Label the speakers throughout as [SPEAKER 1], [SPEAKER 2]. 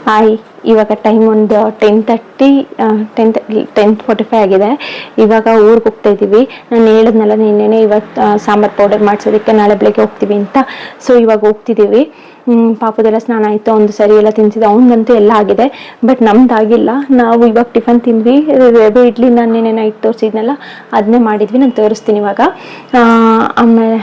[SPEAKER 1] Hi, ಇವಾಗ time ಒಂದು 10:30 10:45 ಆಗಿದೆ. ಇವಾಗ ಊರಿಗೆ ಹೋಗ್ತಾ ಇದ್ದೀವಿ. ನಾನು ಹೇಳಿದ್ನಲ್ಲ ನಿನ್ನೆನೆ, ಇವತ್ತು ಸಾಂಬಾರು ಪೌಡರ್ ಮಾಡಿಸೋದಕ್ಕೆ ನಾಳೆ ಬೆಳಗ್ಗೆ ಹೋಗ್ತೀವಿ ಅಂತ. ಸೊ ಇವಾಗ ಹೋಗ್ತಿದ್ದೀವಿ. ಪಾಪದೆಲ್ಲ ಸ್ನಾನ ಆಯಿತು, ಒಂದು ಸರಿ ಎಲ್ಲ ತಿನ್ನಿಸಿದೆ. ಅವನಿಗಂತೂ ಎಲ್ಲ ಆಗಿದೆ, ಬಟ್ ನಮ್ದಾಗಿಲ್ಲ. ನಾವು ಇವಾಗ ಟಿಫನ್ ತಿಂದ್ವಿ. ರವೆ ಇಡ್ಲಿ ನಾನು ನಿನ್ನೆ ನೈಟ್ ತೋರಿಸಿದ್ನಲ್ಲ, ಅದನ್ನೇ ಮಾಡಿದ್ವಿ. ನಾನು ತೋರಿಸ್ತೀನಿ ಇವಾಗ. ಆಮೇಲೆ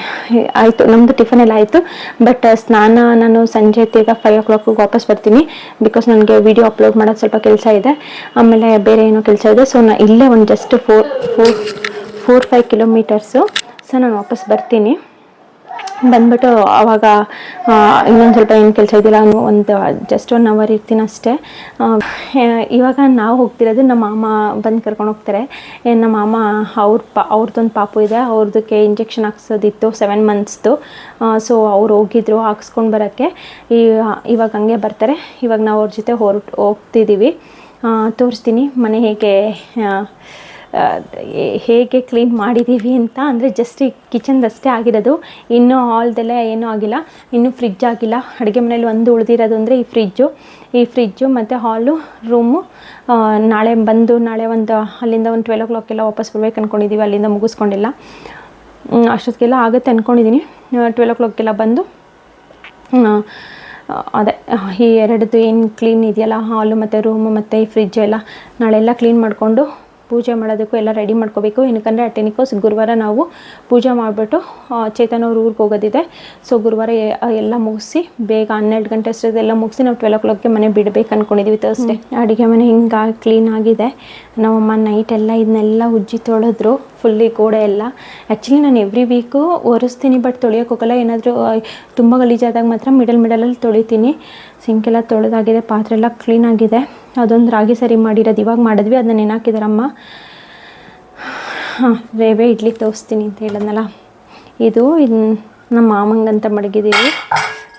[SPEAKER 1] ಆಯಿತು, ನಮ್ಮದು ಟಿಫನ್ ಎಲ್ಲ ಆಯಿತು. ಬಟ್ ಸ್ನಾನ ನಾನು ಸಂಜೆ ತಿರ್ಗಾ 5 o'clock ವಾಪಸ್ ಬರ್ತೀನಿ. ಬಿಕಾಸ್ ನನಗೆ ವಿಡಿಯೋ ಅಪ್ಲೋಡ್ ಮಾಡೋದು ಸ್ವಲ್ಪ ಕೆಲಸ ಇದೆ, ಆಮೇಲೆ ಬೇರೆ ಏನೋ ಕೆಲಸ ಇದೆ. ಸೊ ನಾನು ಇಲ್ಲೇ ಒಂದು ಜಸ್ಟ್ 4-5 ಕಿಲೋಮೀಟರ್ಸು. ಸೊ ನಾನು ವಾಪಸ್ ಬರ್ತೀನಿ. ಬಂದ್ಬಿಟ್ಟು ಆವಾಗ ಇನ್ನೊಂದು ಸ್ವಲ್ಪ ಏನು ಕೆಲಸ ಇದೆಯಲ್ಲ, ಒಂದು ಜಸ್ಟ್ 1 hour ಇರ್ತೀನಿ ಅಷ್ಟೇ. ಇವಾಗ ನಾವು ಹೋಗ್ತಿರೋದು, ನಮ್ಮ ಮಾಮ ಬಂದು ಕರ್ಕೊಂಡು ಹೋಗ್ತಾರೆ. ನಮ್ಮ ಮಾಮ ಅವ್ರದ್ದೊಂದು ಪಾಪು ಇದೆ, ಅವ್ರದಕ್ಕೆ ಇಂಜೆಕ್ಷನ್ ಹಾಕ್ಸೋದಿತ್ತು 7 monthsದು. ಸೊ ಅವ್ರು ಹೋಗಿದ್ರು ಹಾಕ್ಸ್ಕೊಂಡು ಬರೋಕ್ಕೆ. ಇವಾಗ ಹಂಗೆ ಬರ್ತಾರೆ. ಇವಾಗ ನಾವು ಅವ್ರ ಜೊತೆ ಹೋಗ್ತಿದ್ದೀವಿ. ತೋರಿಸ್ತೀನಿ ಮನೆ ಹೇಗೆ ಕ್ಲೀನ್ ಮಾಡಿದ್ದೀವಿ ಅಂತ. ಅಂದರೆ ಜಸ್ಟ್ ಈ ಕಿಚನ್ದಷ್ಟೇ ಆಗಿರೋದು, ಇನ್ನೂ ಹಾಲ್ದೆಲ್ಲ ಏನೂ ಆಗಿಲ್ಲ. ಇನ್ನೂ ಫ್ರಿಡ್ಜ್ ಆಗಿಲ್ಲ. ಅಡುಗೆ ಮನೇಲಿ ಒಂದು ಉಳಿದಿರೋದು ಅಂದರೆ ಈ ಫ್ರಿಜ್ಜು ಮತ್ತು ಹಾಲು, ರೂಮು. ನಾಳೆ ಅಲ್ಲಿಂದ ಒಂದು 12 o'clock ಎಲ್ಲ ವಾಪಸ್ ಬರ್ಬೇಕು ಅಂದ್ಕೊಂಡಿದ್ದೀವಿ. ಅಲ್ಲಿಂದ ಮುಗಿಸ್ಕೊಂಡಿಲ್ಲ, ಅಷ್ಟೊತ್ತಿಗೆಲ್ಲ ಆಗುತ್ತೆ ಅಂದ್ಕೊಂಡಿದ್ದೀನಿ. 12 o'clock ಎಲ್ಲ ಬಂದು ಅದೇ ಈ ಎರಡದು ಏನು ಕ್ಲೀನ್ ಇದೆಯಲ್ಲ, ಹಾಲು ಮತ್ತು ರೂಮು ಮತ್ತು ಈ ಫ್ರಿಜ್ಜು ಎಲ್ಲ ನಾಳೆಲ್ಲ ಕ್ಲೀನ್ ಮಾಡಿಕೊಂಡು ಪೂಜೆ ಮಾಡೋದಕ್ಕೂ ಎಲ್ಲ ರೆಡಿ ಮಾಡ್ಕೋಬೇಕು. ಏನಕ್ಕಂದರೆ ಅಟೆನಿಕೋಸ್ ಗುರುವಾರ ನಾವು ಪೂಜೆ ಮಾಡಿಬಿಟ್ಟು ಚೇತನ್ ಅವ್ರ ಊರಿಗೆ ಹೋಗೋದಿದೆ. ಸೊ ಗುರುವಾರ ಎಲ್ಲ ಮುಗಿಸಿ ಬೇಗ 12 ಗಂಟೆ ಅಷ್ಟೊಂದೆಲ್ಲ ಮುಗಿಸಿ ನಾವು 12 o'clockಗೆ ಮನೆ ಬಿಡಬೇಕು ಅಂದ್ಕೊಂಡಿದ್ದೀವಿ. ತರ್ಸ್ಡೇ ಅಡುಗೆ ಮನೆ ಹಿಂಗೆ ಕ್ಲೀನ್ ಆಗಿದೆ. ನಮ್ಮಮ್ಮ ನೈಟೆಲ್ಲ ಇದನ್ನೆಲ್ಲ ಉಜ್ಜಿ ತೊಳೆದ್ರು ಫುಲ್ಲಿ ಗೋಡೆ ಎಲ್ಲ. ಆ್ಯಕ್ಚುಲಿ ನಾನು ಎವ್ರಿ ವೀಕು ಒರೆಸ್ತೀನಿ, ಬಟ್ ತೊಳೆಯೋಕೆ ಹೋಗಲ್ಲ. ಏನಾದರೂ ತುಂಬ ಗಲೀಜಾದಾಗ ಮಾತ್ರ ಮಿಡಲಲ್ಲಿ ತೊಳಿತೀನಿ. ಸಿಂಕೆಲ್ಲ ತೊಳೆದಾಗಿದೆ, ಪಾತ್ರೆ ಎಲ್ಲ ಕ್ಲೀನಾಗಿದೆ. ಅದೊಂದು ರಾಗಿ ಸರಿ ಮಾಡಿರೋದು ಇವಾಗ ಮಾಡಿದ್ವಿ, ಅದನ್ನ ನೆನಾಕಿದಾರಮ್ಮ. ರವೆ ಇಡ್ಲಿ ತೋರಿಸ್ತೀನಿ ಅಂತ ಹೇಳಿದ್ನಲ್ಲ, ಇದು ನಮ್ಮ ಮಾಮಂಗಂತ ಮಡಗಿದ್ದೀವಿ.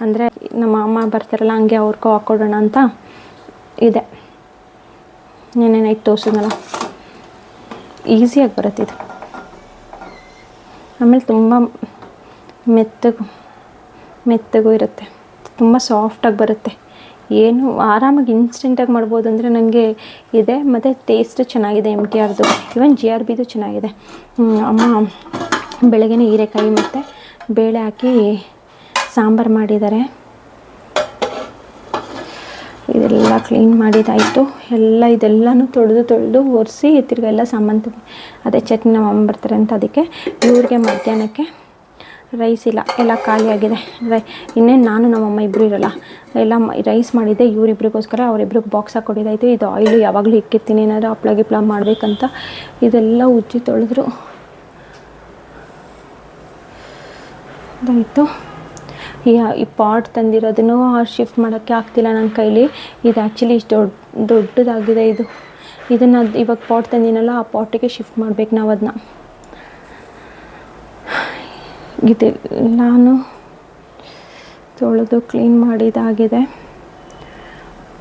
[SPEAKER 1] ಅಂದರೆ ನಮ್ಮ ಮಾಮ ಬರ್ತಾರಲ್ಲ, ಹಂಗೆ ಅವ್ರಿಗೂ ಹಾಕ್ಕೊಡೋಣ ಅಂತ ಇದೆ. ನೆನ್ನೆ ನೈಟ್ ತೋರಿಸಿದ್ನಲ್ಲ, ಈಸಿಯಾಗಿ ಬರುತ್ತೆ ಇದು. ಆಮೇಲೆ ತುಂಬ ಮೆತ್ತಗೂ ಇರುತ್ತೆ, ತುಂಬ ಸಾಫ್ಟಾಗಿ ಬರುತ್ತೆ. ಏನು ಆರಾಮಾಗಿ ಇನ್ಸ್ಟೆಂಟಾಗಿ ಮಾಡ್ಬೋದು ಅಂದರೆ ನನಗೆ ಇದೆ. ಮತ್ತು ಟೇಸ್ಟ್ ಚೆನ್ನಾಗಿದೆ MTRದು, ಈವನ್ GRBದು ಚೆನ್ನಾಗಿದೆ. ಅಮ್ಮ ಬೆಳಗ್ಗೆ ಹೀರೆಕಾಯಿ ಮತ್ತು ಬೇಳೆ ಹಾಕಿ ಸಾಂಬಾರು ಮಾಡಿದ್ದಾರೆ. ಇದೆಲ್ಲ ಕ್ಲೀನ್ ಮಾಡಿದಾಯಿತು. ಇದೆಲ್ಲನೂ ತೊಳೆದು ಒರೆಸಿ ತಿರ್ಗಿ ಎಲ್ಲ ಸಾಮಾನು ಅದೇ ಚಟ್ನಿ ನಮ್ಮ ಅಮ್ಮ ಬರ್ತಾರೆ ಅಂತ, ಅದಕ್ಕೆ ಇವ್ರಿಗೆ ಮಧ್ಯಾಹ್ನಕ್ಕೆ ರೈಸ್ ಇಲ್ಲ, ಎಲ್ಲ ಖಾಲಿಯಾಗಿದೆ. ಇನ್ನೇನು ನಾನು ನಮ್ಮಮ್ಮ ಇಬ್ಬರು ಇರೋಲ್ಲ, ಎಲ್ಲ ರೈಸ್ ಮಾಡಿದ್ದೆ ಇವರಿಬ್ರಿಗೋಸ್ಕರ. ಅವರಿಬ್ರಿಗೆ ಬಾಕ್ಸ್ ಹಾಕ್ಕೊಟ್ಟಿದ್ದಾಯಿತು. ಇದು ಆಯಿಲು ಯಾವಾಗಲೂ ಇಕ್ಕಿರ್ತೀನಿ, ಏನಾದರೂ ಹಪ್ಳ ಮಾಡಬೇಕಂತ. ಇದೆಲ್ಲ ಉಜ್ಜಿ ತೊಳೆದ್ರು ಅದಾಯಿತು. ಈ ಪಾಟ್ ತಂದಿರೋದನ್ನು ಶಿಫ್ಟ್ ಮಾಡೋಕ್ಕೆ ಆಗ್ತಿಲ್ಲ ನನ್ನ ಕೈಲಿ. ಇದು ಆ್ಯಕ್ಚುಲಿ ಇಷ್ಟು ದೊಡ್ಡದಾಗಿದೆ. ಇದನ್ನು ಇವಾಗ ಪಾಟ್ ತಂದಿನಲ್ಲ, ಆ ಪಾಟಿಗೆ ಶಿಫ್ಟ್ ಮಾಡಬೇಕು ನಾವು ಅದನ್ನ. ನಾನು ತೊಳೆದು ಕ್ಲೀನ್ ಮಾಡಿದಾಗಿದೆ.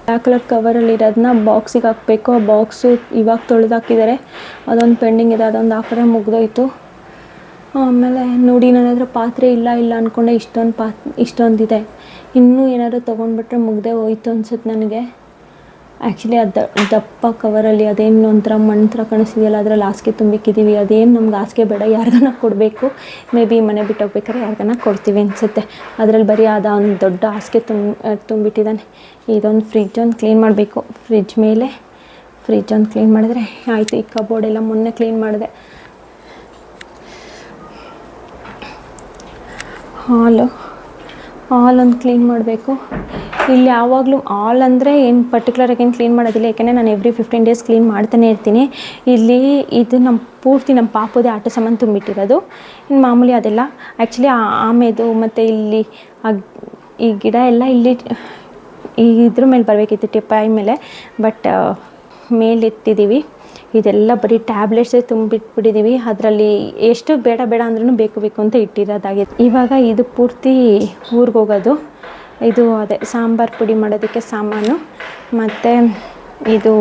[SPEAKER 1] ಬ್ಲ್ಯಾಕ್ ಕಲರ್ ಕವರಲ್ಲಿರೋದನ್ನ ಬಾಕ್ಸಿಗೆ ಹಾಕಬೇಕು. ಆ ಬಾಕ್ಸು ಇವಾಗ ತೊಳೆದಾಕಿದ್ದಾರೆ, ಅದೊಂದು ಪೆಂಡಿಂಗ್ ಇದೆ, ಅದೊಂದು ಹಾಕಿದ್ರೆ ಮುಗ್ದೋಯ್ತು. ಆಮೇಲೆ ನೋಡಿ, ನನ್ನ ಹತ್ರ ಪಾತ್ರೆ ಇಲ್ಲ ಅಂದ್ಕೊಂಡೆ, ಇಷ್ಟೊಂದಿದೆ. ಇನ್ನೂ ಏನಾದರೂ ತೊಗೊಂಡ್ಬಿಟ್ರೆ ಮುಗ್ದೇ ಹೋಯ್ತು ಅನ್ಸುತ್ತೆ ನನಗೆ. ಆ್ಯಕ್ಚುಲಿ ಅದು ದಪ್ಪ ಕವರಲ್ಲಿ ಅದೇನು ಒಂಥರ ಮಣ್ಣು ಥರ ಕಾಣಿಸ್ತಿದೆಯಲ್ಲ, ಅದರಲ್ಲಿ ಹಾಸಿಗೆ ತುಂಬಿಕ್ಕಿದ್ದೀವಿ. ಅದೇನು ನಮ್ಗೆ ಹಾಸಿಗೆ ಬೇಡ, ಯಾರಿಗಾನ ಕೊಡಬೇಕು. ಮೇ ಬಿ ಮನೆ ಬಿಟ್ಟು ಹೋಗ್ಬೇಕಾದ್ರೆ ಯಾರಿಗಾನ ಕೊಡ್ತೀವಿ ಅನಿಸುತ್ತೆ. ಅದರಲ್ಲಿ ಬರೀ ಒಂದು ದೊಡ್ಡ ಹಾಸಿಗೆ ತುಂಬಿಟ್ಟಿದ್ದಾನೆ. ಇದೊಂದು ಫ್ರಿಜ್ ಒಂದು ಕ್ಲೀನ್ ಮಾಡಬೇಕು. ಫ್ರಿಜ್ ಒಂದು ಕ್ಲೀನ್ ಮಾಡಿದ್ರೆ ಆಯಿತು. ಈ ಕಬೋರ್ಡೆಲ್ಲ ಮೊನ್ನೆ ಕ್ಲೀನ್ ಮಾಡಿದೆ. ಹಾಲೊಂದು ಕ್ಲೀನ್ ಮಾಡಬೇಕು. ಇಲ್ಲಿ ಯಾವಾಗಲೂ ಹಾಲ್ ಅಂದರೆ ಏನು ಪರ್ಟಿಕ್ಯುಲರಾಗಿ ಏನು ಕ್ಲೀನ್ ಮಾಡೋದಿಲ್ಲ, ಯಾಕೆಂದರೆ ನಾನು ಎವ್ರಿ 15 days ಕ್ಲೀನ್ ಮಾಡ್ತಾನೆ ಇರ್ತೀನಿ. ಇದು ಪೂರ್ತಿ ನಮ್ಮ ಪಾಪುದೇ ಆಟ ಸಾಮಾನು ತುಂಬಿಟ್ಟಿರೋದು. ಇನ್ನು ಮಾಮೂಲಿ ಅದೆಲ್ಲ ಆ್ಯಕ್ಚುಲಿ ಆಮೇದು ಮತ್ತು ಇಲ್ಲಿ ಈ ಗಿಡ ಎಲ್ಲ ಇಲ್ಲಿ ಇದ್ರ ಮೇಲೆ ಬರಬೇಕಿತ್ತು, ಟಿಪ್ಪಾಯಿ ಮೇಲೆ, ಬಟ್ ಮೇಲೆತ್ತಿದ್ದೀವಿ. ಇದೆಲ್ಲ ಬರೀ ಟ್ಯಾಬ್ಲೆಟ್ಸೇ ತುಂಬಿಟ್ಬಿಟ್ಟಿದ್ದೀವಿ. ಅದರಲ್ಲಿ ಎಷ್ಟು ಬೇಡ ಅಂದ್ರೂ ಬೇಕು ಅಂತ ಇಟ್ಟಿರೋದಾಗಿದೆ. ಇವಾಗ ಇದು ಪೂರ್ತಿ ಊರಿಗೆ ಹೋಗೋದು. ಇದು ಅದೇ ಸಾಂಬಾರು ಪುಡಿ ಮಾಡೋದಕ್ಕೆ ಸಾಮಾನು, ಮತ್ತು ಇದು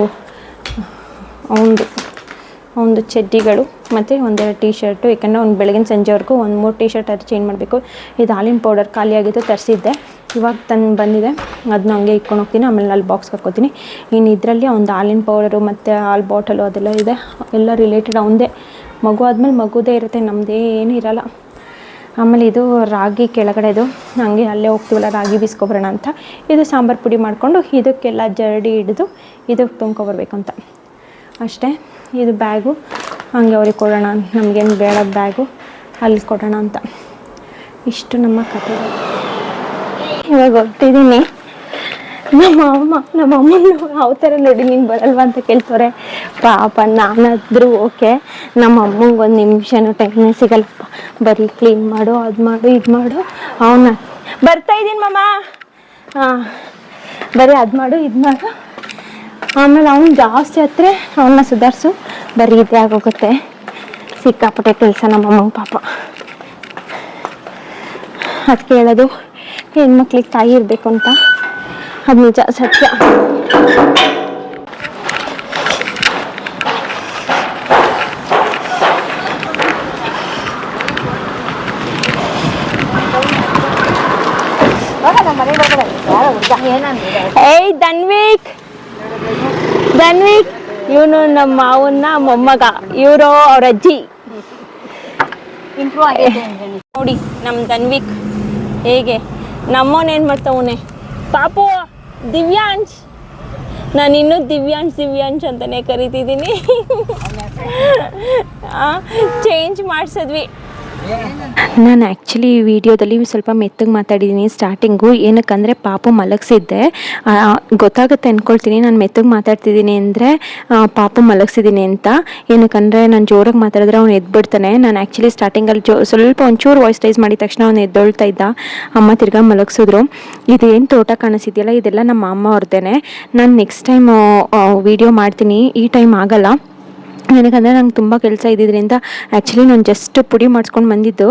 [SPEAKER 1] ಒಂದು ಚಡ್ಡಿಗಳು ಮತ್ತು ಒಂದೆರಡು ಟೀ ಶರ್ಟು. ಯಾಕಂದರೆ ಬೆಳಗಿನ ಸಂಜೆವರೆಗೂ 1-3 ಟೀ ಶರ್ಟ್ ಅದು ಚೇಂಜ್ ಮಾಡಬೇಕು. ಇದು ಹಾಲಿನ ಪೌಡರ್ ಖಾಲಿಯಾಗಿದ್ದು ತರಿಸಿದ್ದೆ. ಇವಾಗ ಬಂದಿದೆ, ಅದನ್ನ ಹಂಗೆ ಇಟ್ಕೊಂಡು ಹೋಗ್ತೀನಿ. ಆಮೇಲೆ ಅಲ್ಲಿ ಬಾಕ್ಸ್ಗೆ ಹಾಕ್ಕೋತೀನಿ. ಇನ್ನು ಇದರಲ್ಲಿ ಒಂದು ಹಾಲಿನ ಪೌಡರು ಮತ್ತು ಹಾಲು ಬಾಟಲು ಅದೆಲ್ಲ ಇದೆ, ಎಲ್ಲ ರಿಲೇಟೆಡ್ ಅವಂದೇ. ಮಗು ಆದಮೇಲೆ ಮಗುದೇ ಇರುತ್ತೆ, ನಮ್ಮದೇ ಏನೂ ಇರೋಲ್ಲ. ಆಮೇಲೆ ಇದು ರಾಗಿ ಕೆಳಗಡೆದು, ಹಂಗೆ ಅಲ್ಲೇ ಹೋಗ್ತೀವಲ್ಲ ರಾಗಿ ಬೀಸ್ಕೊಬರೋಣ ಅಂತ. ಇದು ಸಾಂಬಾರು ಪುಡಿ ಮಾಡಿಕೊಂಡು ಇದಕ್ಕೆಲ್ಲ ಜರಡಿ ಹಿಡಿದು ಇದಕ್ಕೆ ತುಂಬ್ಕೊಬರ್ಬೇಕು ಅಂತ ಅಷ್ಟೇ. ಇದು ಬ್ಯಾಗು ಹಂಗೆ ಅವ್ರಿಗೆ ಕೊಡೋಣ, ನಮಗೇನು ಬೇಡ ಬ್ಯಾಗು ಅಲ್ಲಿ ಕೊಡೋಣ ಅಂತ. ಇಷ್ಟು ನಮ್ಮ ಕಥೆ. ಇವಾಗ ಹೋಗ್ತಿದ್ದೀನಿ. ನಮ್ಮಮ್ಮನ ಯಾವ ಥರ ನೋಡಿ ನೀನು ಬರಲ್ವ ಅಂತ ಕೇಳ್ತಾರೆ. ಪಾಪ ನಾನಾದರೂ ಓಕೆ, ನಮ್ಮ ಅಮ್ಮಂಗೆ ಒಂದು ನಿಮಿಷನೂ ಟೈಮೇ ಸಿಗಲ್ಲಪ್ಪ. ಬರೀ ಕ್ಲೀನ್ ಮಾಡು, ಅದು ಮಾಡು, ಇದು ಮಾಡು. ಅವನ್ನ ಬರ್ತಾಯಿದ್ದೀನಿ ಮಮ್ಮ, ಹಾಂ ಬರೀ ಅದು ಮಾಡು, ಇದು ಮಾಡು. ಆಮೇಲೆ ಅವ್ನು ಜಾಸ್ತಿ ಹತ್ರ ಅವನ್ನ ಸುಧಾರಿಸು, ಬರೀ ಇದೇ ಆಗೋಗುತ್ತೆ. ಸಿಕ್ಕಾಪಟ್ಟೆ ಕೆಲಸ ನಮ್ಮಮ್ಮಂಗೆ ಪಾಪ. ಅದಕ್ಕೆ ಹೇಳೋದು ಹೆಣ್ಮಕ್ಳಿಗೆ ತಾಯಿ ಇರಬೇಕು ಅಂತ. ಅದು ನಿಜ, ಸತ್ಯ. ಏಯ್ ಧನ್ವಿಕ್, ಇವನು ನಮ್ಮ ಮಾವನ್ನ ಮೊಮ್ಮಗ, ಇವರು ಅವ್ರ ಅಜ್ಜಿ. ನೋಡಿ ನಮ್ಮ ಧನ್ವಿಕ್ ಹೇಗೆ ನಮ್ಮವನೇನು ಮಾಡ್ತಾವನೆ. ಪಾಪು ದಿವ್ಯಾಂಶ್, ನಾನು ಇನ್ನೂ ದಿವ್ಯಾಂಶ್ ಅಂತಲೇ ಕರಿತಿದ್ದೀನಿ. ಚೇಂಜ್ ಮಾಡಿಸಿದ್ವಿ. ನಾನು ಆ್ಯಕ್ಚುಲಿ ಈ ವಿಡಿಯೋದಲ್ಲಿ ಸ್ವಲ್ಪ ಮೆತ್ತಗೆ ಮಾತಾಡಿದ್ದೀನಿ ಸ್ಟಾರ್ಟಿಂಗು. ಏನಕ್ಕಂದರೆ ಪಾಪು ಮಲಗಿಸಿದ್ದೆ, ಗೊತ್ತಾಗುತ್ತೆ ಅಂದ್ಕೊಳ್ತೀನಿ ನಾನು ಮೆತ್ತಗೆ ಮಾತಾಡ್ತಿದ್ದೀನಿ ಅಂದರೆ ಪಾಪು ಮಲಗಿಸಿದ್ದೀನಿ ಅಂತ. ಏನಕ್ಕಂದರೆ ನಾನು ಜೋರಾಗಿ ಮಾತಾಡಿದ್ರೆ ಅವ್ನು ಎದ್ಬಿಡ್ತಾನೆ. ನಾನು ಆ್ಯಕ್ಚುಲಿ ಸ್ಟಾರ್ಟಿಂಗಲ್ಲಿ ಸ್ವಲ್ಪ ಒಂಚೂರು ವಾಯ್ಸ್ ರೈಸ್ ಮಾಡಿದ ತಕ್ಷಣ ಅವ್ನು ಎದ್ದೊಳ್ತಾ ಇದ್ದ. ಅಮ್ಮ ತಿರ್ಗಾ ಮಲಗಿಸಿದ್ರು. ಇದೇನು ತೋಟ ಕಾಣಿಸಿದೆಯಲ್ಲ, ಇದೆಲ್ಲ ನಮ್ಮ ಅಮ್ಮ ಅವ್ರದ್ದೇನೆ. ನಾನು ನೆಕ್ಸ್ಟ್ ಟೈಮ್ ವಿಡಿಯೋ ಮಾಡ್ತೀನಿ, ಈ ಟೈಮ್ ಆಗಲ್ಲ. ಏನಕ್ಕಂದರೆ ನಂಗೆ ತುಂಬ ಕೆಲಸ ಇದ್ದಿದ್ದರಿಂದ ಆ್ಯಕ್ಚುಲಿ ನಾನು ಜಸ್ಟ್ ಪುಡಿ ಮಾಡಿಸ್ಕೊಂಡು ಬಂದಿದ್ದು.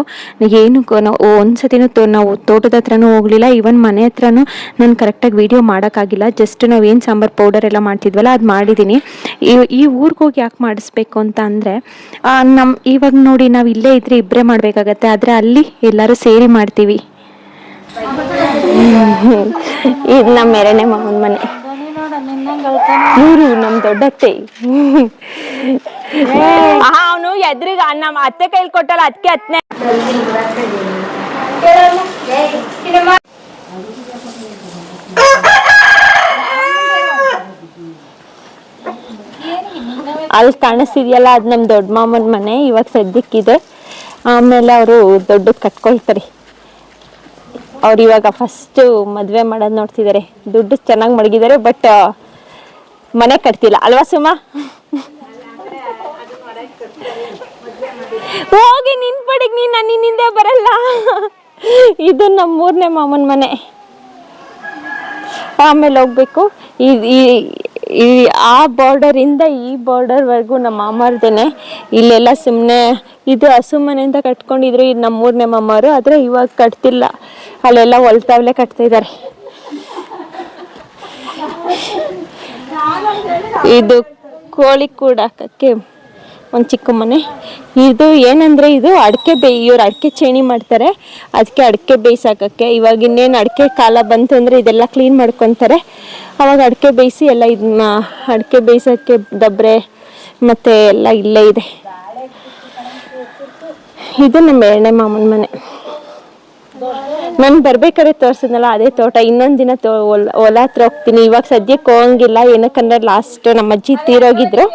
[SPEAKER 1] ಏನು ನಾವು ಒಂದು ಸತಿನೂ ನಾವು ತೋಟದ ಹತ್ರನೂ ಹೋಗಲಿಲ್ಲ, ಈವನ್ ಮನೆ ಹತ್ರನೂ ನಾನು ಕರೆಕ್ಟಾಗಿ ವೀಡಿಯೋ ಮಾಡೋಕ್ಕಾಗಿಲ್ಲ. ಜಸ್ಟ್ ನಾವು ಏನು ಸಾಂಬಾರು ಪೌಡರ್ ಎಲ್ಲ ಮಾಡ್ತಿದ್ವಲ್ಲ ಅದು ಮಾಡಿದ್ದೀನಿ. ಈ ಊರಿಗೆ ಹೋಗಿ ಯಾಕೆ ಮಾಡಿಸ್ಬೇಕು ಅಂತ ಅಂದರೆ, ಇವಾಗ ನೋಡಿ ನಾವು ಇಲ್ಲೇ ಇದ್ದರೆ ಇಬ್ಬರೇ ಮಾಡಬೇಕಾಗತ್ತೆ, ಆದರೆ ಅಲ್ಲಿ ಎಲ್ಲರೂ ಸೇರಿ ಮಾಡ್ತೀವಿ. ಇದು ನಮ್ಮ ಎರಡನೇ ಮಾವನ ಮನೆ. ಇವರು ನಮ್ಮ ದೊಡ್ಡತ್ತೆ. ಅವನು ಎದ್ರಿಗ ನಮ್ಮ ಅತ್ತೆ ಕೈಲಿ ಕೊಟ್ಟಲ್ಲ, ಅದಕ್ಕೆ ಅತ್ನೆ. ಅಲ್ಲಿ ಕಾಣಿಸ್ತಿದ್ಯಲ್ಲ, ಅದು ನಮ್ಮ ದೊಡ್ಡ ಮಾಮನ ಮನೆ. ಇವಾಗ ಸದ್ಯಕ್ಕಿದೆ, ಆಮೇಲೆ ಅವರು ದೊಡ್ಡದು ಕಟ್ಕೊಳ್ತಾರೆ. ಅವ್ರು ಇವಾಗ ಫಸ್ಟು ಮದುವೆ ಮಾಡೋದು ನೋಡ್ತಿದ್ದಾರೆ. ದುಡ್ಡು ಚೆನ್ನಾಗಿ ಮಡಗಿದ್ದಾರೆ, ಬಟ್ ಮನೆ ಕಟ್ತಿಲ್ಲ ಅಲ್ವಾ ಸುಮಾ? ಹೋಗಿ ನಿನ್ ಪಡಿಗೆ ನೀನು ನನ್ನಿಂದ ಬರಲ್ಲ. ಇದು ನಮ್ಮ ಮೂರನೇ ಮಾಮನ ಮನೆ. ಆಮೇಲೆ ಹೋಗ್ಬೇಕು. ಈ ಆ ಬಾರ್ಡರಿಂದ ಈ ಬಾರ್ಡರ್ವರೆಗೂ ನಮ್ಮ ಮಾಮಾರ್ದೇನೆ. ಇಲ್ಲೆಲ್ಲ ಸುಮ್ಮನೆ ಇದು ಹಸು ಮನೆಯಿಂದ ಕಟ್ಕೊಂಡಿದ್ರು, ಇದು ನಮ್ಮ ಮೂರನೇ ಮಾಮಾರು. ಆದರೆ ಇವಾಗ ಕಟ್ತಿಲ್ಲ, ಅಲ್ಲೆಲ್ಲ ಹೊಲ್ತಾವ್ಲೆ ಕಟ್ತಾ ಇದ್ದಾರೆ. ಇದು ಕೋಳಿ ಕೂಡಾಕಕ್ಕೆ ಒಂದು ಚಿಕ್ಕ ಮನೆ. ಇದು ಏನಂದರೆ, ಇದು ಅಡಿಕೆ ಇವ್ರು ಅಡಿಕೆ ಚೇಣಿ ಮಾಡ್ತಾರೆ, ಅದಕ್ಕೆ ಅಡಿಕೆ ಬೇಯಿಸಾಕಕ್ಕೆ. ಇವಾಗ ಇನ್ನೇನು ಅಡಿಕೆ ಕಾಲ ಬಂತು ಅಂದರೆ ಇದೆಲ್ಲ ಕ್ಲೀನ್ ಮಾಡ್ಕೊತಾರೆ. ಅವಾಗ ಅಡಿಕೆ ಬೇಯಿಸಿ ಎಲ್ಲ ಇದನ್ನ ಅಡಿಕೆ ಬೇಯಿಸೋಕ್ಕೆ ದಬ್ರೆ ಮತ್ತು ಎಲ್ಲ ಇಲ್ಲೇ ಇದೆ. ಇದು ನಮ್ಮ ಎರಡನೇ ಮಾಮನ ಮನೆ. ನಾನು ಬರ್ಬೇಕಾದ್ರೆ ತೋರಿಸಿದ್ನಲ್ಲ ಅದೇ ತೋಟ. ಇನ್ನೊಂದು ದಿನ ಹೊಲ ಹತ್ರ ಹೋಗ್ತೀನಿ. ಇವಾಗ ಸದ್ಯಕ್ಕೆ ಹೋಗಂಗಿಲ್ಲ, ಏನಕ್ಕಂದ್ರೆ ಲಾಸ್ಟ್ ನಮ್ಮ ಅಜ್ಜಿ ತೀರೋಗಿದ್ರು.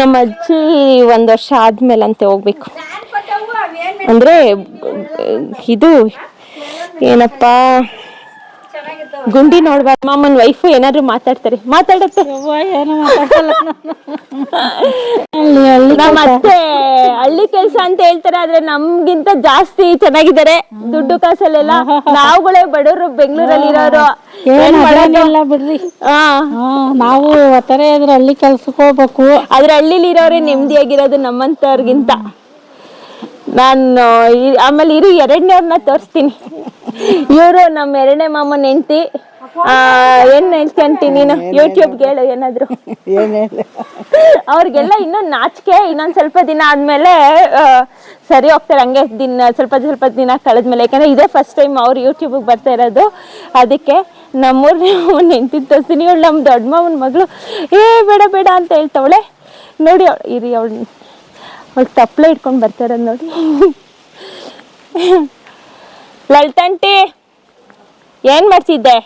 [SPEAKER 1] ನಮ್ಮ ಅಜ್ಜಿ 1 ವರ್ಷ ಆದ್ಮೇಲಂತೆ ಹೋಗ್ಬೇಕು. ಅಂದರೆ ಇದು ಏನಪ್ಪ ಗುಂಡಿ ನೋಡ್ಬಾರ್ದು. ಮಾಮನ್ ವೈಫು ಏನಾದ್ರು ಮಾತಾಡ್ತಾರೆ, ಮಾತಾಡತ್ತೆ. ನಮ್ಮ ಅತ್ತೆ ಹಳ್ಳಿ ಕೆಲ್ಸ ಅಂತ ಹೇಳ್ತಾರೆ, ಆದ್ರೆ ನಮ್ಗಿಂತ ಜಾಸ್ತಿ ಚೆನ್ನಾಗಿದ್ದಾರೆ ದುಡ್ಡು ಕಾಸಲ್ಲೆಲ್ಲ. ನಾವುಗಳೇ ಬಡವರು, ಬೆಂಗಳೂರಲ್ಲಿ ಇರೋರು.
[SPEAKER 2] ಬಿಡ್ರಿ, ನಾವು ಹಳ್ಳಿ ಕೆಲ್ಸಕ್ಕೆ ಹೋಗ್ಬೇಕು.
[SPEAKER 1] ಆದ್ರೆ ಹಳ್ಳಿಲಿ ಇರೋರೇ ನೆಮ್ಮದಿಯಾಗಿರೋದು ನಮ್ಮಂತವ್ರಿಗಿಂತ. ನಾನು ಆಮೇಲೆ ಇರು ಎರಡನೇವ್ರನ್ನ ತೋರಿಸ್ತೀನಿ. ಇವರು ನಮ್ಮ ಎರಡನೇ ಮಾಮನ ಹೆಂಡತಿ. ಏನ್ ಹೇಳ್ಕೊಂತೀನಿ ನೀನು ಯೂಟ್ಯೂಬ್ಗೆ ಹೇಳು ಏನಾದ್ರು. ಅವ್ರಿಗೆಲ್ಲ ಇನ್ನೊಂದು ನಾಚಿಕೆ, ಇನ್ನೊಂದ್ ಸ್ವಲ್ಪ ದಿನ ಆದ್ಮೇಲೆ ಸರಿ ಹೋಗ್ತಾರೆ. ಹಂಗೆ ಸ್ವಲ್ಪ ದಿನ ಕಳೆದ್ಮೇಲೆ, ಯಾಕಂದ್ರೆ ಇದೇ ಫಸ್ಟ್ ಟೈಮ್ ಅವ್ರು ಯೂಟ್ಯೂಬ್ಗೆ ಬರ್ತಾ ಇರೋದು. ಅದಕ್ಕೆ ನಮ್ಮೂರ್ನೇ ಮಾವನ್ ಹೆಂಡತಿ ತೋರಿಸ್ತೀನಿ. ಇವಳು ನಮ್ಮ ದೊಡ್ಡ ಮಾವನ ಮಗಳು. ಬೇಡ ಬೇಡ ಅಂತ ಹೇಳ್ತವಳೆ ನೋಡಿ. ಅವಳು ತಪ್ಪಲೆ ಇಟ್ಕೊಂಡು ಬರ್ತಾ ಇರೋದು ನೋಡಿ. ಲಲಿತಾಂಟಿ ಏನ್ ಮಾಡ್ತಿದ್ದೆ?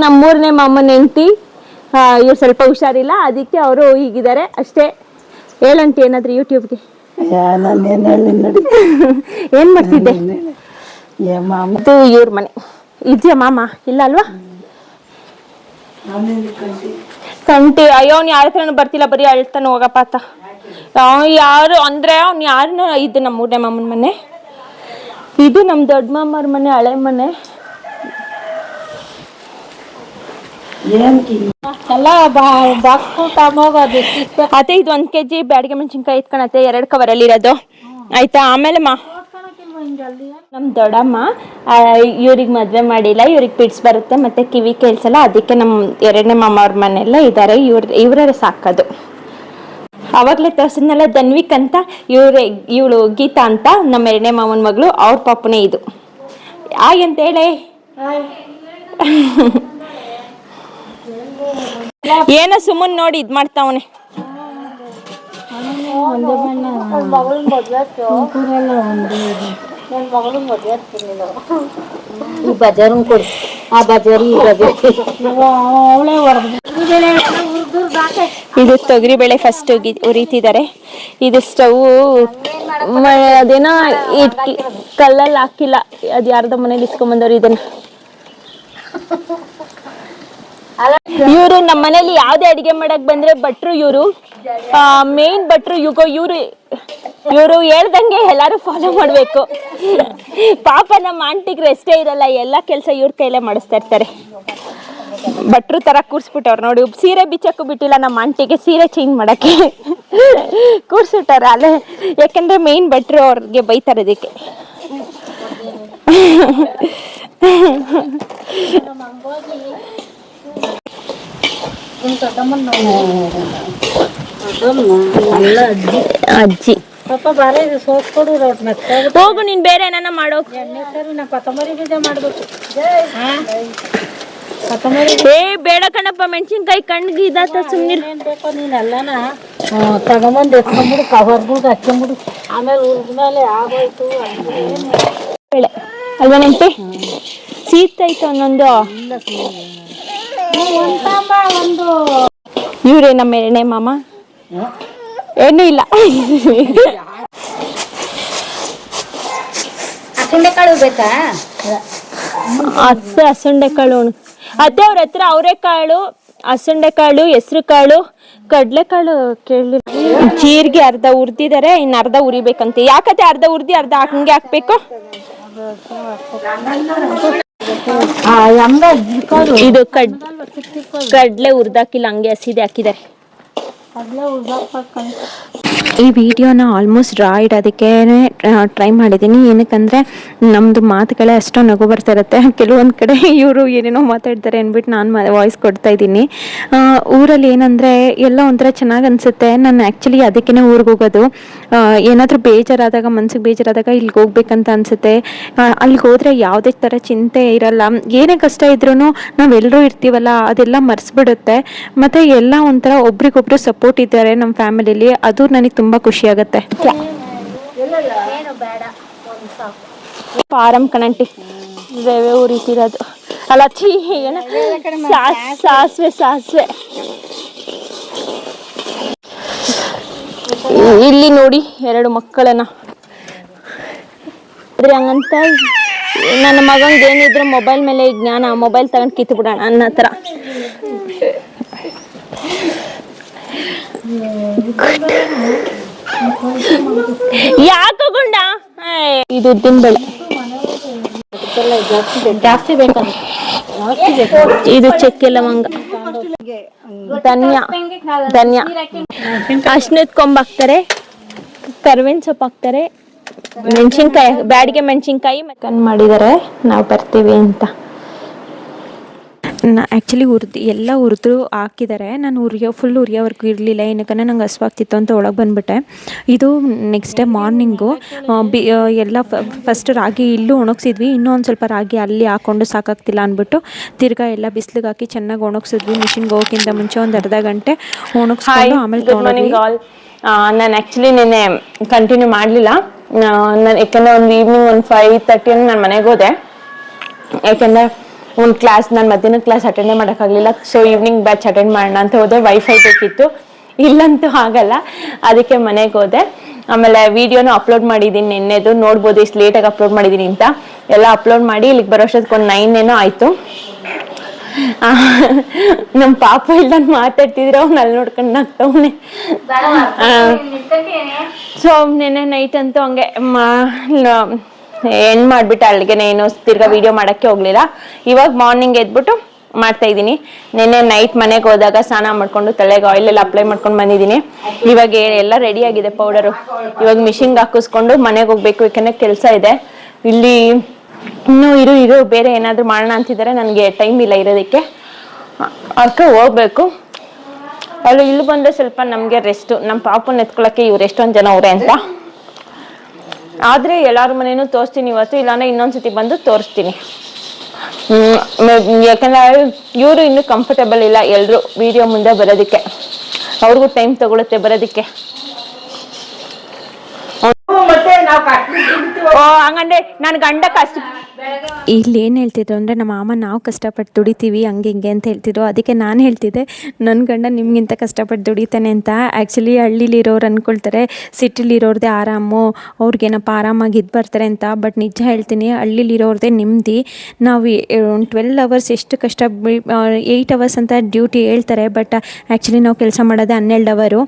[SPEAKER 1] ನಮ್ಮೂರನೇ ಮಾಮನ ಹೆಂಡತಿ. ಇವ್ರು ಸ್ವಲ್ಪ ಹುಷಾರಿಲ್ಲ, ಅದಕ್ಕೆ ಅವರು ಹೀಗಿದ್ದಾರೆ ಅಷ್ಟೇ. ಹೇಳಂಟಿ ಏನಾದ್ರು ಯೂಟ್ಯೂಬ್ಗೆ. ಏನ್ ಮಾಡ್ತಿದ್ದೆ? ಇದು ಇವ್ರ ಮನೆ. ಇದೆಯಾ ಮಾಮ? ಇಲ್ಲ ಅಲ್ವಾ? ಕಂಟಿ ಅಯ್ಯೋ ಅವ್ನು ಯಾರ ಹತ್ರನೂ ಬರ್ತಿಲ್ಲ, ಬರೀ ಅಳ್ತಾನೆ ಹೋಗಪ್ಪ ಆತ. ಯಾರು ಅಂದ್ರೆ ಅವ್ನು ಯಾರನ್ನ. ಇದು ನಮ್ಮ ಮೂರನೇ ಮಾಮನ ಮನೆ, ಇದು ನಮ್ಮ ದೊಡ್ಡ ಮಾಮರ ಮನೆ, ಹಳೆ ಮನೆ. ಅದೇ ಇದು 1 kg ಬ್ಯಾಡಿಗೆ ಮೆಣಸಿನ್ಕಾಯಿ ಇಟ್ಕೊಳತ್ತೆ, 2 ಕವರಲ್ಲಿ ಇರೋದು. ಆಯ್ತಾ? ಆಮೇಲೆ ನಮ್ಮ ದೊಡ್ಡಮ್ಮ ಇವ್ರಿಗೆ ಮದ್ವೆ ಮಾಡಿಲ್ಲ, ಇವ್ರಿಗೆ ಪಿಡ್ಸ್ ಬರುತ್ತೆ ಮತ್ತೆ ಕಿವಿ ಕೇಳಿಸಲ್ಲ. ಅದಕ್ಕೆ ನಮ್ಮ ಎರಡನೇ ಮಾಮ ಅವ್ರ ಮನೆಯಲ್ಲ ಇದ್ದಾರೆ, ಇವರೇ ಸಾಕೋದು. ಅವಾಗಲೇ ತೋರಿಸಿದ್ನಲ್ಲ ಧನ್ವಿಕ್ ಅಂತ, ಇವಳು ಗೀತಾ ಅಂತ ನಮ್ಮ ಎರಡನೇ ಮಾಮನ ಮಗಳು. ಅವ್ರ ಪಾಪನೇ ಇದು. ಅಂತ ಹೇಳಿ ಏನೋ ಸುಮ್ಮನೆ ನೋಡಿ ಇದ್ ಮಾಡ್ತಾವನೆ. ಇದು ತೊಗರಿ ಬೇಳೆ ಫಸ್ಟ್ ಉರಿತಿದ್ದಾರೆ. ಇದು ಸ್ಟವ್ ಅದೇನೋ ಕಲ್ಲಲ್ಲಿ ಹಾಕಿಲ್ಲ, ಅದು ಯಾರ್ದೋ ಮನೇಲಿ ಇಸ್ಕೊಂಬಂದವ್ರು ಇದನ್ನ. ಇವರು ನಮ್ಮ ಮನೇಲಿ ಯಾವ್ದೇ ಅಡಿಗೆ ಮಾಡಕ್ ಬಂದ್ರೆ ಭಟ್ರು, ಇವರು ಮೇನ್ ಭಟ್ರು. ಇವರು ಹೇಳ್ದಂಗೆ ಎಲ್ಲಾರು ಫಾಲೋ ಮಾಡ್ಬೇಕು. ಪಾಪ ನಮ್ಮ ಆಂಟಿಗೆ ರೆಸ್ಟೇ ಇರಲ್ಲ, ಎಲ್ಲ ಕೆಲಸ ಇವ್ರ ಕೈಲೇ ಮಾಡಿಸ್ತಾ ಇರ್ತಾರೆ. ಭಟ್ರು ತರ ಕೂರ್ಸ್ಬಿಟ್ಟವ್ರು ನೋಡಿ. ಸೀರೆ ಬಿಚ್ಚಕ್ಕೂ ಬಿಟ್ಟಿಲ್ಲ ನಮ್ಮ ಆಂಟಿಗೆ, ಸೀರೆ ಚೇಂಜ್ ಮಾಡಕ್ಕೆ ಕೂರ್ಸ್ಬಿಟ್ಟಾರ ಅಲ್ಲೇ. ಯಾಕಂದ್ರೆ ಮೇನ್ ಭಟ್ರು ಅವ್ರಿಗೆ ಬೈತಾರೆ ಅದಕ್ಕೆ. ಅಜ್ಜಿ ಹೋಗು, ನೀನ್ ಬೇರೆ ಏನಾನ ಮಾಡೋ. ಬೇಡ ಕಣಪ್ಪ, ಮೆಣಸಿನ್ಕಾಯಿ ಕಣ್ಣಿಗೆ ಇದಾತ. ಸುಮ್ಮನೆ
[SPEAKER 2] ತಗೊಂಬಂದು ಎತ್ಕೊಂಡ್ಬಿಡು, ಕವರ್ಗಳ್ಗೆ ಹಚ್ಕೊಂಡ್ಬಿಡು. ಆಮೇಲೆ ಉಳಿದ್ಮೇಲೆ ಆಗೋಯ್ತು
[SPEAKER 1] ಬೇಳೆ ಅಲ್ವಾ ನೆಂಪಿ? ಸೀತಾಯ್ತು ಒಂದೊಂದು. ಇವ್ರೇ ನಮ್ಮ ಎರಡನೇ ಮಾಮ. ಏನೂ ಇಲ್ಲ.
[SPEAKER 2] ಹಸುಂಡೆಕಾಳು ಬೇಕಾ?
[SPEAKER 1] ಅತ್ತೆ ಹಸುಂಡೆಕಾಳು ಅತ್ತೆ ಅವ್ರ ಹತ್ರ. ಅವರೆಕಾಳು, ಹಸುಂಡೆಕಾಳು, ಹೆಸರು ಕಾಳು, ಕಡ್ಲೆಕಾಳು ಕೇಳಿ. ಜೀರಿಗೆ ಅರ್ಧ ಹುರಿದಿದ್ದಾರೆ, ಇನ್ನು ಅರ್ಧ ಉರಿಬೇಕಂತೆ. ಯಾಕತ್ತೆ ಅರ್ಧ ಹುರಿದಿ ಅರ್ಧ ಹಂಗೆ ಹಾಕ್ಬೇಕು? ಇದು ಕಡ್ಲೆ ಹುರಿದಾಕಿಲ್ಲ, ಹಂಗೆ ಹಸಿದೆ ಹಾಕಿದ್ದಾರೆ. ಈ ವಿಡಿಯೋನ ಆಲ್ಮೋಸ್ಟ್ ರಾ ಇಡೋದಕ್ಕೆ ಟ್ರೈ ಮಾಡಿದ್ದೀನಿ. ಏನಕ್ಕಂದರೆ ನಮ್ಮದು ಮಾತುಗಳೇ ಅಷ್ಟೋ ನಗು ಬರ್ತಾ ಇರುತ್ತೆ. ಕೆಲವೊಂದು ಕಡೆ ಇವರು ಏನೇನೋ ಮಾತಾಡ್ತಾರೆ ಅಂದ್ಬಿಟ್ಟು ನಾನು ವಾಯ್ಸ್ ಕೊಡ್ತಾ ಇದ್ದೀನಿ. ಊರಲ್ಲಿ ಏನಂದರೆ ಎಲ್ಲ ಒಂಥರ ಚೆನ್ನಾಗಿ ಅನಿಸುತ್ತೆ. ನಾನು ಆ್ಯಕ್ಚುಲಿ ಅದಕ್ಕೇ ಊರಿಗೆ ಹೋಗೋದು. ಏನಾದರೂ ಬೇಜಾರಾದಾಗ, ಮನ್ಸಿಗೆ ಬೇಜಾರಾದಾಗ ಇಲ್ಲಿಗೆ ಹೋಗ್ಬೇಕಂತ ಅನಿಸುತ್ತೆ. ಅಲ್ಲಿಗೆ ಹೋದರೆ ಯಾವುದೇ ಥರ ಚಿಂತೆ ಇರಲ್ಲ. ಏನೇ ಕಷ್ಟ ಇದ್ರೂ ನಾವೆಲ್ಲರೂ ಇರ್ತೀವಲ್ಲ, ಅದೆಲ್ಲ ಮರೆಸ್ಬಿಡುತ್ತೆ. ಮತ್ತು ಎಲ್ಲ ಒಂಥರ ಒಬ್ರಿಗೊಬ್ರು ಸಪೋರ್ಟ್ ಇದ್ದಾರೆ ನಮ್ಮ ಫ್ಯಾಮಿಲಿಲಿ. ಅದು ನನಗೆ ತುಂಬ ಖುಷಿ ಆಗುತ್ತೆ. ಪಾರಂ ಕಣಂಟಿ ರೇವೆ ಉರಿತಿರೋದು ಅಲ್ಲ. ಚೀ ಏನ ಸಾಸಿವೆ. ಇಲ್ಲಿ ನೋಡಿ 2 ಮಕ್ಕಳನ್ನ. ಹಂಗಂತ ನನ್ನ ಮಗಂಗೆ ಏನಿದ್ರು ಮೊಬೈಲ್ ಮೇಲೆ ಜ್ಞಾನ, ಮೊಬೈಲ್ ತಗೊಂಡು ಕಿತ್ತು ಬಿಡೋಣ ಅನ್ನೋ ಥರ. ಯಾಕೆ ಗುಂಡ? ಇದು ಉದ್ದಿನ ಬೇಳೆ ಜಾಸ್ತಿ ಬೇಕು. ಇದು ಚಕ್ಕೆ ಲವಂಗ, ಧನ್ಯ ಅರ್ಶಿನದ ಕೊಂಬ್ ಹಾಕ್ತಾರೆ. ಕರ್ಬೇವಿನ ಸೊಪ್ಪು ಹಾಕ್ತಾರೆ, ಮೆಣಸಿನ್ಕಾಯಿ, ಬ್ಯಾಡಿಗೆ ಮೆಣಸಿನ್ಕಾಯಿ ಮಾಡಿದ್ದಾರೆ. ನಾವು ಬರ್ತೀವಿ ಅಂತ ಆ್ಯಕ್ಚುಲಿ ಎಲ್ಲ ಹುರಿದು ಹಾಕಿದ್ದಾರೆ. ನಾನು ಫುಲ್ ಉರಿಯೋವರೆಗೂ ಇರಲಿಲ್ಲ, ಏನಕ್ಕೆ ನಂಗೆ ಹಸ್ವಾಗ್ತಿತ್ತು ಅಂತ ಒಳಗೆ ಬಂದುಬಿಟ್ಟೆ. ಇದು ನೆಕ್ಸ್ಟ್ ಡೇ ಮಾರ್ನಿಂಗು ಎಲ್ಲ ಫಸ್ಟ್ ರಾಗಿ ಇಲ್ಲೂ ಒಣಗಿಸಿದ್ವಿ, ಇನ್ನೂ ಒಂದು ಸ್ವಲ್ಪ ರಾಗಿ ಅಲ್ಲಿ ಹಾಕ್ಕೊಂಡು ಸಾಕಾಗ್ತಿಲ್ಲ ಅಂದ್ಬಿಟ್ಟು ತಿರ್ಗಾ ಎಲ್ಲ ಬಿಸಿಲಿಗೆ ಹಾಕಿ ಚೆನ್ನಾಗಿ ಒಣಗಿಸಿದ್ವಿ. ಮಿಷಿನ್ಗೆ ಹೋಗೋಕ್ಕಿಂತ ಮುಂಚೆ ಒಂದು ಅರ್ಧ ಗಂಟೆ ಒಣಗಿಸ್ಕೊಂಡು ಆಮೇಲೆ ತೊಗೊಂಡ್ವಿ.
[SPEAKER 3] ನಾನು ಆ್ಯಕ್ಚುಲಿ ನಿನ್ನೆ ಕಂಟಿನ್ಯೂ ಮಾಡಲಿಲ್ಲ, ನಾನು ಯಾಕೆಂದರೆ ಒಂದು ಈವ್ನಿಂಗ್ ಒಂದು 5:30 ನಾನು ಮನೆಗೆ ಹೋದೆ. ಯಾಕೆಂದರೆ ಒಂದು ಕ್ಲಾಸ್, ನಾನು ಮಧ್ಯಾಹ್ನ ಕ್ಲಾಸ್ ಅಟೆಂಡೇ ಮಾಡೋಕ್ಕಾಗಲಿಲ್ಲ. ಸೊ ಈವ್ನಿಂಗ್ ಬ್ಯಾಚ್ ಅಟೆಂಡ್ ಮಾಡೋಣ ಅಂತ ಹೋದೆ. ವೈಫೈ ಬೇಕಿತ್ತು, ಇಲ್ಲಂತೂ ಆಗಲ್ಲ, ಅದಕ್ಕೆ ಮನೆಗೆ ಹೋದೆ. ಆಮೇಲೆ ವೀಡಿಯೋನು ಅಪ್ಲೋಡ್ ಮಾಡಿದ್ದೀನಿ ನಿನ್ನೆದು, ನೋಡ್ಬೋದು ಇಷ್ಟು ಲೇಟಾಗಿ ಅಪ್ಲೋಡ್ ಮಾಡಿದ್ದೀನಿ ಅಂತ. ಎಲ್ಲ ಅಪ್ಲೋಡ್ ಮಾಡಿ ಇಲ್ಲಿಗೆ ಬರೋಷ್ಟೊತ್ತಿಗೆ ಒಂದು 9 ಏನೋ ಆಯಿತು. ನಮ್ಮ ಪಾಪ ಇಲ್ಲ ಮಾತಾಡ್ತಿದ್ರೆ ಅವ್ನು ಅಲ್ಲಿ ನೋಡ್ಕೊಂಡು ನಗ್ತವನೆ. ಸೊ ನೆನ್ನೆ ನೈಟ್ ಅಂತೂ ಹಂಗೆ ಎಂಡ್ ಮಾಡಿಬಿಟ್ಟು ಅಲ್ಲಿಗೆ ಏನು ತಿರ್ಗಾ ವಿಡಿಯೋ ಮಾಡೋಕ್ಕೆ ಹೋಗಲಿಲ್ಲ. ಇವಾಗ ಮಾರ್ನಿಂಗ್ ಎದ್ಬಿಟ್ಟು ಮಾಡ್ತಾ ಇದ್ದೀನಿ. ನೆನ್ನೆ ನೈಟ್ ಮನೆಗೆ ಹೋದಾಗ ಸ್ನಾನ ಮಾಡ್ಕೊಂಡು ತಲೆಗೆ ಆಯಿಲ್ ಎಲ್ಲ ಅಪ್ಲೈ ಮಾಡ್ಕೊಂಡು ಬಂದಿದ್ದೀನಿ. ಇವಾಗ ಎಲ್ಲ ರೆಡಿ ಆಗಿದೆ ಪೌಡರು. ಇವಾಗ ಮಿಷಿನ್ಗೆ ಹಾಕಿಸ್ಕೊಂಡು ಮನೆಗೆ ಹೋಗ್ಬೇಕು, ಯಾಕಂದರೆ ಕೆಲಸ ಇದೆ ಇಲ್ಲಿ. ಇನ್ನೂ ಇರು ಬೇರೆ ಏನಾದರೂ ಮಾಡೋಣ ಅಂತಿದ್ದಾರೆ, ನನಗೆ ಟೈಮ್ ಇಲ್ಲ ಇರೋದಕ್ಕೆ, ಅದಕ್ಕೆ ಹೋಗ್ಬೇಕು. ಅಲ್ಲಿ ಇಲ್ಲಿ ಬಂದರೆ ಸ್ವಲ್ಪ ನಮಗೆ ರೆಸ್ಟು, ನಮ್ಮ ಪಾಪನ ಎತ್ಕೊಳ್ಳೋಕ್ಕೆ ಇವ್ರು ಎಷ್ಟೊಂದು ಜನ ಅವರೇ ಅಂತ. ಆದರೆ ಎಲ್ಲರ ಮನೇನೂ ತೋರಿಸ್ತೀನಿ ಇವತ್ತು, ಇಲ್ಲಾಂದರೆ ಇನ್ನೊಂದ್ಸತಿ ಬಂದು ತೋರಿಸ್ತೀನಿ. ಯಾಕಂದರೆ ಇವರು ಇನ್ನೂ ಕಂಫರ್ಟೇಬಲ್ ಇಲ್ಲ ಎಲ್ಲರೂ ವಿಡಿಯೋ ಮುಂದೆ ಬರೋದಕ್ಕೆ, ಅವ್ರಿಗೂ ಟೈಮ್ ತಗೊಳುತ್ತೆ ಬರೋದಕ್ಕೆ. ಹಂಗಂದ್ರೆ ನನ್ನ ಗಂಡ ಕಷ್ಟ.
[SPEAKER 1] ಇಲ್ಲಿ ಏನು ಹೇಳ್ತಿದ್ರು ಅಂದರೆ ನಮ್ಮ ಮಾಮ ನಾವು ಕಷ್ಟಪಟ್ಟು ದುಡಿತೀವಿ ಹಂಗೆ ಹಿಂಗೆ ಅಂತ ಹೇಳ್ತಿದ್ರು. ಅದಕ್ಕೆ ನಾನು ಹೇಳ್ತಿದ್ದೆ ನನ್ನ ಗಂಡ ನಿಮಗಿಂತ ಕಷ್ಟಪಟ್ಟು ದುಡಿತಾನೆ ಅಂತ. ಆ್ಯಕ್ಚುಲಿ ಹಳ್ಳಿಲಿರೋರು ಅಂದ್ಕೊಳ್ತಾರೆ ಸಿಟಿಲಿರೋರದೇ ಆರಾಮು, ಅವ್ರಿಗೇನಪ್ಪ ಆರಾಮಾಗಿ ಇದು ಬರ್ತಾರೆ ಅಂತ. ಬಟ್ ನಿಜ ಹೇಳ್ತೀನಿ, ಹಳ್ಳಿಲಿರೋರದೇ ನೆಮ್ಮದಿ. ನಾವು 12 ಅವರ್ಸ್ ಎಷ್ಟು ಕಷ್ಟ, 8 ಅವರ್ಸ್ ಅಂತ ಡ್ಯೂಟಿ ಹೇಳ್ತಾರೆ, ಬಟ್ ಆ್ಯಕ್ಚುಲಿ ನಾವು ಕೆಲಸ ಮಾಡೋದೇ 12 ಅವರು.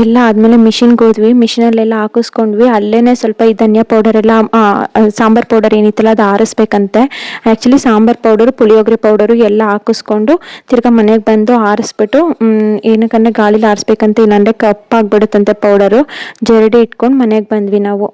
[SPEAKER 1] ಎಲ್ಲ ಆದಮೇಲೆ ಮಿಷಿನ್ಗೆ ಹೋದ್ವಿ, ಮಿಷಿನಲ್ಲೆಲ್ಲ ಹಾಕಿಸ್ಕೊಂಡ್ವಿ. ಅಲ್ಲೇ ಸ್ವಲ್ಪ ಈ ಧನಿಯಾ ಪೌಡರ್ ಎಲ್ಲ ಸಾಂಬಾರು ಪೌಡರ್ ಏನಿತ್ತಲ್ಲ ಅದು ಆರಿಸ್ಬೇಕಂತೆ. ಆ್ಯಕ್ಚುಲಿ ಸಾಂಬಾರು ಪೌಡರು, ಪುಳಿಯೋಗರೆ ಪೌಡರು ಎಲ್ಲ ಹಾಕಿಸ್ಕೊಂಡು ತಿರ್ಗಾ ಮನೆಗೆ ಬಂದು ಆರಿಸ್ಬಿಟ್ಟು, ಏನಕ್ಕಂದರೆ ಗಾಳಿಲಿ ಆರಿಸ್ಬೇಕಂತ, ಇಲ್ಲಾಂದರೆ ಕಪ್ಪಾಗ್ಬಿಡುತ್ತಂತೆ ಪೌಡರು. ಜರಡಿ ಇಟ್ಕೊಂಡು ಮನೆಗೆ ಬಂದ್ವಿ ನಾವು.